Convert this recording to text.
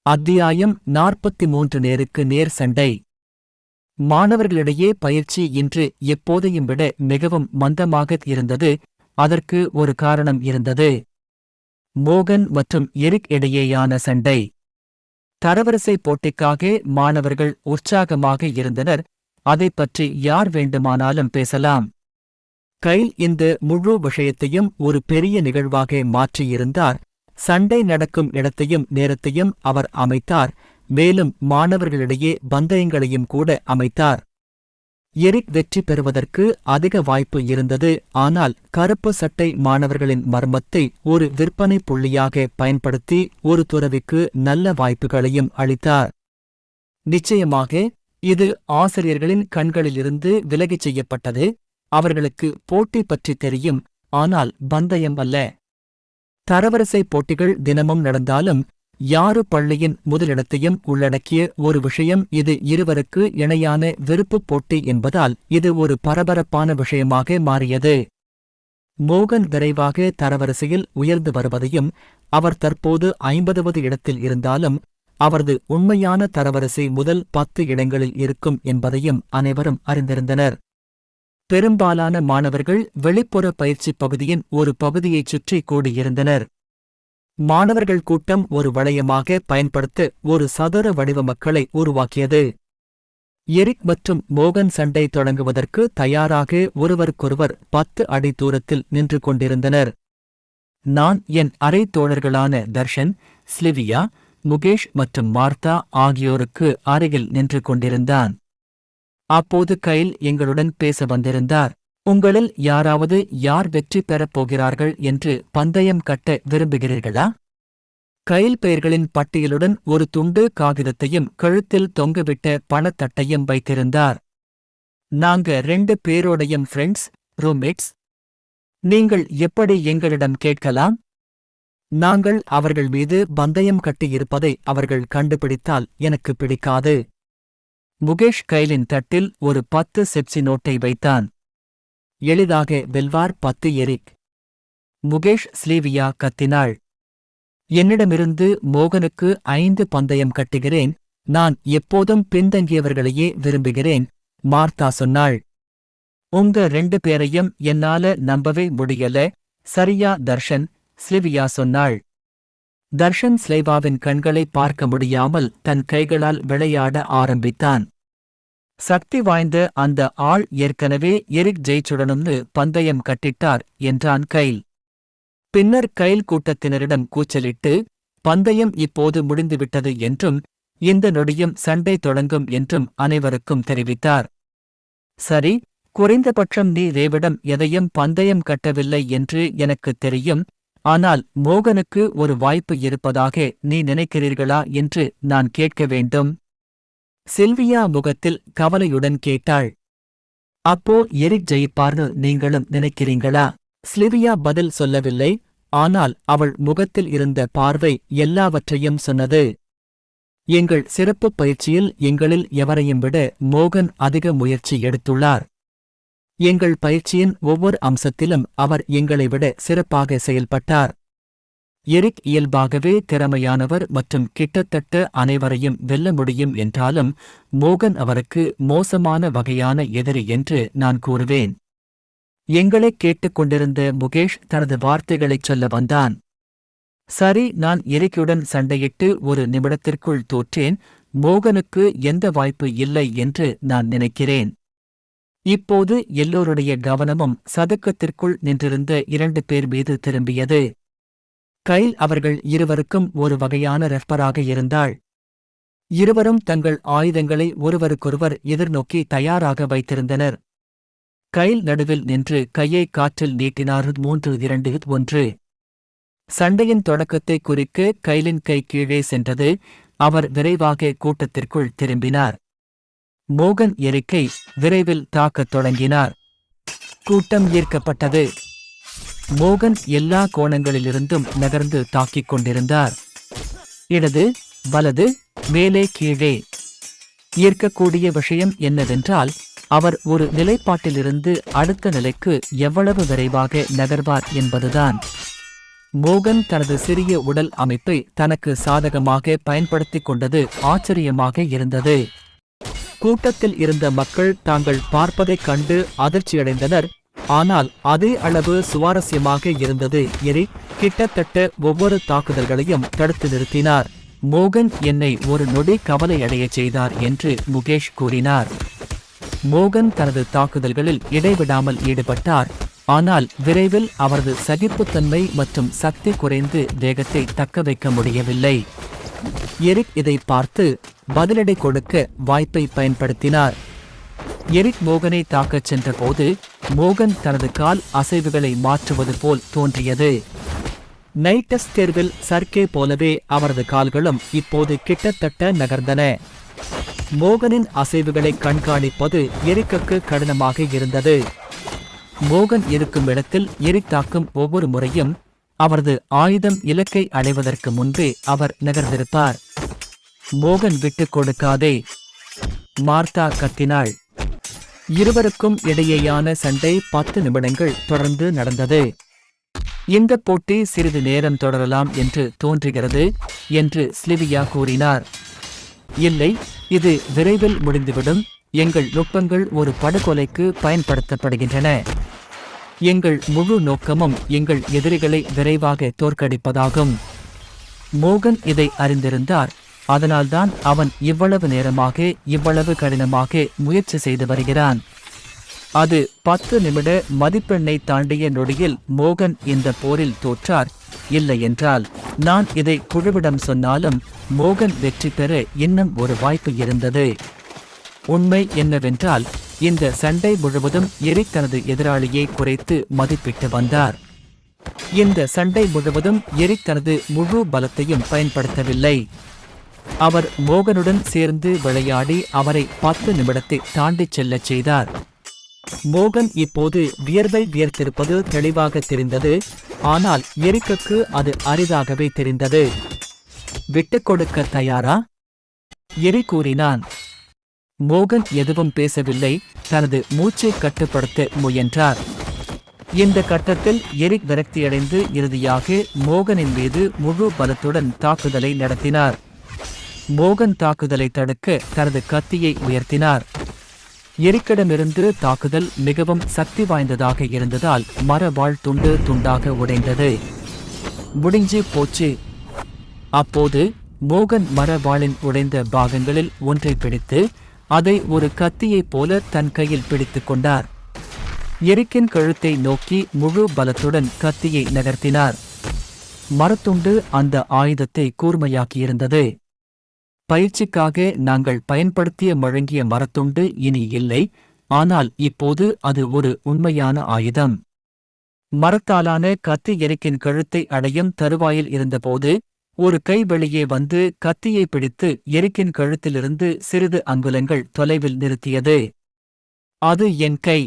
அத்தியாயம் 43 நேருக்கு நேர் சண்டை. மாணவர்களிடையே பயிற்சி இன்று எப்போதையும் விட மிகவும் மந்தமாக இருந்தது. அதற்கு ஒரு காரணம் இருந்தது. மோகன் மற்றும் எரிக் இடையேயான சண்டை. தரவரிசை போட்டிக்காக மாணவர்கள் உற்சாகமாக இருந்தனர். அதைப் பற்றி யார் வேண்டுமானாலும் பேசலாம். கைல் இந்த முழு விஷயத்தையும் ஒரு பெரிய நிகழ்வாக மாற்றியிருந்தார். சண்டை நடக்கும் இடத்தையும் நேரத்தையும் அவர் அமைத்தார். மேலும் மாணவர்களிடையே பந்தயங்களையும் கூட அமைத்தார். எரிக் வெற்றி பெறுவதற்கு அதிக வாய்ப்பு இருந்தது. ஆனால் கருப்பு சட்டை மாணவர்களின் மர்மத்தை ஒரு விற்பனை புள்ளியாக பயன்படுத்தி ஒரு துறவிக்கு நல்ல வாய்ப்புகளையும் அளித்தார். நிச்சயமாக இது ஆசிரியர்களின் கண்களிலிருந்து விலகிச் செய்யப்பட்டது. அவர்களுக்கு போட்டி பற்றி தெரியும், ஆனால் பந்தயம் அல்ல. தரவரிசை போட்டிகள் தினமும் நடந்தாலும் யாரு பள்ளியின் முதலிடத்தையும் உள்ளடக்கிய ஒரு விஷயம் இது இருவருக்கு இணையான விருப்புப் போட்டி என்பதால் இது ஒரு பரபரப்பான விஷயமாக மாறியது. மோகன் விரைவாக தரவரிசையில் உயர்ந்து வருவதையும் அவர் தற்போது 50வது இடத்தில் இருந்தாலும் அவரது உண்மையான தரவரிசை முதல் 10 இடங்களில் இருக்கும் என்பதையும் அனைவரும் அறிந்திருந்தனர். பெரும்பாலான மாணவர்கள் வெளிப்புற பயிற்சி பகுதியின் ஒரு பகுதியைச் சுற்றி கூடியிருந்தனர். மாணவர்கள் கூட்டம் ஒரு வளையமாக பயன்படுத்த ஒரு சதுர வடிவ மக்களை உருவாக்கியது. எரிக் மற்றும் மோகன் சண்டை தொடங்குவதற்கு தயாராக ஒருவருக்கொருவர் 10 அடி தூரத்தில் நின்று கொண்டிருந்தனர். நான் என் அரை தோழர்களான தர்ஷன், ஸ்லிவியா, முகேஷ் மற்றும் மார்த்தா ஆகியோருக்கு அருகில் நின்று கொண்டிருந்தான். அப்போது கைல் எங்களுடன் பேச வந்திருந்தார். உங்களில் யாராவது யார் வெற்றி பெறப் போகிறார்கள் என்று பந்தயம் கட்ட விரும்புகிறீர்களா? கைல் பெயர்களின் பட்டியலுடன் ஒரு துண்டு காகிதத்தையும் கழுத்தில் தொங்கவிட்ட பணத்தட்டையும் வைத்திருந்தார். நாங்க 2 பேரோடையும் ஃப்ரெண்ட்ஸ், ரூம்மேட்ஸ். நீங்கள் எப்படி எங்களிடம் கேட்கலாம்? நாங்கள் அவர்கள் மீது பந்தயம் கட்டியிருப்பதை அவர்கள் கண்டுபிடித்தால் எனக்கு பிடிக்காது. முகேஷ் கைலின் தட்டில் ஒரு 10 செப்சி நோட்டை வைத்தான். எளிதாக வெல்வார் 10 எரிக். முகேஷ் ஸ்லீவியா கத்தினாள். என்னிடமிருந்து மோகனுக்கு 5 பந்தயம் கட்டுகிறேன். நான் எப்போதும் பின்தங்கியவர்களையே விரும்புகிறேன், மார்த்தா சொன்னாள். உங்க 2 பேரையும் என்னால நம்பவே முடியல, சரியா தர்ஷன், ஸ்லிவியா சொன்னாள். தர்ஷன் ஸ்லேவாவின் கண்களை பார்க்க முடியாமல் தன் கைகளால் விளையாட ஆரம்பித்தான். சக்தி வாய்ந்த அந்த ஆள் ஏற்கனவே எரிக் ஜெயிச்சுடனும்னு பந்தயம் கட்டிட்டார் என்றான் கைல். பின்னர் கைல் கூட்டத்தினரிடம் கூச்சலிட்டு, பந்தயம் இப்போது முடிந்துவிட்டது என்றும் இந்த நொடியும் சண்டை தொடங்கும் என்றும் அனைவருக்கும் தெரிவித்தார். சரி, குறைந்தபட்சம் நீ ரேவிடம் எதையும் பந்தயம் கட்டவில்லை என்று எனக்குத் தெரியும். ஆனால் மோகனுக்கு ஒரு வாய்ப்பு இருப்பதாக நீ நினைக்கிறீர்களா என்று நான் கேட்க வேண்டும். சில்வியா முகத்தில் கவலையுடன் கேட்டாள். அப்போ எரிக் ஜெயிப்பார்னு நீங்களும் நினைக்கிறீங்களா? ஸ்லிவியா பதில் சொல்லவில்லை. ஆனால் அவள் முகத்தில் இருந்த பார்வை எல்லாவற்றையும் சொன்னது. எங்கள் சிறப்பு பயிற்சியில் எங்களில் எவரையும் விட மோகன் அதிக முயற்சி எடுத்துள்ளார். எங்கள் பயிற்சியின் ஒவ்வொரு அம்சத்திலும் அவர் எங்களை விட சிறப்பாக செயல்பட்டார். எரிக் இயல்பாகவே திறமையானவர் மற்றும் கிட்டத்தட்ட அனைவரையும் வெல்ல முடியும் என்றாலும் மோகன் அவருக்கு மோசமான வகையான எதிரி என்று நான் கூறுவேன். எங்களைக் கேட்டுக்கொண்டிருந்த முகேஷ் தனது வார்த்தைகளைச் சொல்ல வந்தான். சரி, நான் எரிக்குடன் சண்டையிட்டு ஒரு நிமிடத்திற்குள் தோற்றேன். மோகனுக்கு எந்த வாய்ப்பு இல்லை என்று நான் நினைக்கிறேன். இப்போது எல்லோருடைய கவனமும் சதுக்கத்திற்குள் நின்றிருந்த 2 பேர் மீது திரும்பியது. கைல் அவர்கள் இருவருக்கும் ஒரு வகையான ரெஃபராக இருந்தாள். இருவரும் தங்கள் ஆயுதங்களை ஒருவருக்கொருவர் எதிர்நோக்கி தயாராக வைத்திருந்தனர். கைல் நடுவில் நின்று கையை காற்றில் நீட்டினார். 3, 2, 1. சண்டையின் தொடக்கத்தை குறிக்க கைலின் கை கீழே சென்றது. அவர் விரைவாக கூட்டத்திற்குள் திரும்பினார். மோகன் எரிக்கை விரைவில் தாக்கத் தொடங்கினார். கூட்டம் ஈர்க்கப்பட்டது. மோகன் எல்லா கோணங்களிலிருந்தும் நகர்ந்து தாக்கிக் கொண்டிருந்தார். இடது, வலது, மேலே, கீழே. ஈர்க்கக்கூடிய விஷயம் என்னவென்றால் அவர் ஒரு நிலைப்பாட்டிலிருந்து அடுத்த நிலைக்கு எவ்வளவு விரைவாக நகர்வார் என்பதுதான். மோகன் தனது சிறிய உடல் அமைப்பை தனக்கு சாதகமாக பயன்படுத்திக் கொண்டது ஆச்சரியமாக இருந்தது. கூட்டத்தில் இருந்த மக்கள் தாங்கள் பார்ப்பதைக் கண்டு அதிர்ச்சியடைந்தனர். ஆனால் அதே அளவு சுவாரஸ்யமாக இருந்தது. எரிக் கிட்டத்தட்ட ஒவ்வொரு தாக்குதல்களையும் தடுத்து நிறுத்தினார். மோகன் என்னை ஒரு நொடி கவலையடையச் செய்தார் என்று முகேஷ் கூறினார். மோகன் தனது தாக்குதல்களில் இடைவிடாமல் ஈடுபட்டார். ஆனால் விரைவில் அவரது சகிப்புத்தன்மை மற்றும் சக்தி குறைந்து வேகத்தை தக்கவைக்க முடியவில்லை. எரிக் இதை பார்த்து பதிலடி கொடுக்க வாய்ப்பை பயன்படுத்தினார். எரிக் மோகனை தாக்கச் சென்றபோது மோகன் தனது கால் அசைவுகளை மாற்றுவது போல் தோன்றியது. நைட் டெஸ்ட் தேர்வில் சர்க்கே போலவே அவரது கால்களும் இப்போது கிட்டத்தட்ட நகர்ந்தன. மோகனின் அசைவுகளை கண்காணிப்பது எரிக்குக்கு கடினமாக இருந்தது. மோகன் இருக்கும் இடத்தில் எரிக் தாக்கும் ஒவ்வொரு முறையும் அவரது ஆயுதம் இலக்கை அடைவதற்கு முன்பே அவர் நகர்ந்திருப்பார். மோகன் விட்டுக் கொடுக்காதே, மார்த்தா கத்தினாள். இருவருக்கும் இடையேயான சண்டை 10 நிமிடங்கள் தொடர்ந்து நடந்தது. இந்த போட்டி சிறிது நேரம் தொடரலாம் என்று தோன்றுகிறது என்று ஸ்லிவியா கூறினார். இல்லை, இது விரைவில் முடிந்துவிடும். எங்கள் நுட்பங்கள் ஒரு படுகொலைக்கு பயன்படுத்தப்படுகின்றன. எங்கள் முழு நோக்கமும் எங்கள் எதிரிகளை விரைவாக தோற்கடிப்பதாகும். மோகன் இதை அறிந்திருந்தார். அதனால்தான் அவன் இவ்வளவு நேரமாக இவ்வளவு கடினமாக முயற்சி செய்து வருகிறான். அது 10 நிமிட மதிப்பெண்ணை தாண்டிய நொடியில் மோகன் இந்த போரில் தோற்றார். இல்லையென்றால் நான் இதை குழுவிடம் சொன்னாலும் மோகன் வெற்றி பெற இன்னும் ஒரு வாய்ப்பு இருந்தது. உண்மை என்னவென்றால் இந்த சண்டை முழுவதும் எரிக் தனது எதிராளியை குறைத்து மதிப்பிட்டு வந்தார். இந்த சண்டை முழுவதும் எரிக் தனது முழு பலத்தையும் பயன்படுத்தவில்லை. அவர் மோகனுடன் சேர்ந்து விளையாடி அவரை 10 நிமிடத்தை தாண்டிச் செல்லச் செய்தார். மோகன் இப்போது வியர்வை வியர்த்திருப்பது தெளிவாக தெரிந்தது. ஆனால் எரிக்குக்கு அது அரிதாகவே தெரிந்தது. விட்டுக் கொடுக்க தயாரா? எரிக் கூறினான். மோகன் எதுவும் பேசவில்லை. தனது மூச்சை கட்டுப்படுத்த முயன்றார். இந்த கட்டத்தில் எரிக் விரக்தியடைந்து இறுதியாக மோகனின் மீது முழு பலத்துடன் தாக்குதலை நடத்தினார். மோகன் தாக்குதலை தடுக்க தனது கத்தியை உயர்த்தினார். எரிக்கிடமிருந்து தாக்குதல் மிகவும் சக்தி வாய்ந்ததாக இருந்ததால் மரவாள் துண்டு துண்டாக உடைந்தது. முடிஞ்சு போச்சு. அப்போது மோகன் மரவாளின் உடைந்த பாகங்களில் ஒன்றை பிடித்து அதை ஒரு கத்தியைப் போல தன் கையில் பிடித்துக் கொண்டார். எரிக்கின் கழுத்தை நோக்கி முழு பலத்துடன் கத்தியை நகர்த்தினார். மரத்துண்டு அந்த ஆயுதத்தை கூர்மையாக்கியிருந்தது. பயிற்சிக்காக நாங்கள் பயன்படுத்திய முழங்கிய மரத்துண்டு இனி இல்லை. ஆனால் இப்போது அது ஒரு உண்மையான ஆயுதம். மரத்தாலான கத்தி எரிக்கின் கழுத்தை அடையும் தருவாயில் இருந்தபோது ஒரு கை வெளியே வந்து கத்தியை பிடித்து எரிக்கின் கழுத்திலிருந்து சிறிது அங்குலங்கள் தொலைவில் நிறுத்தியது. அது என் கை.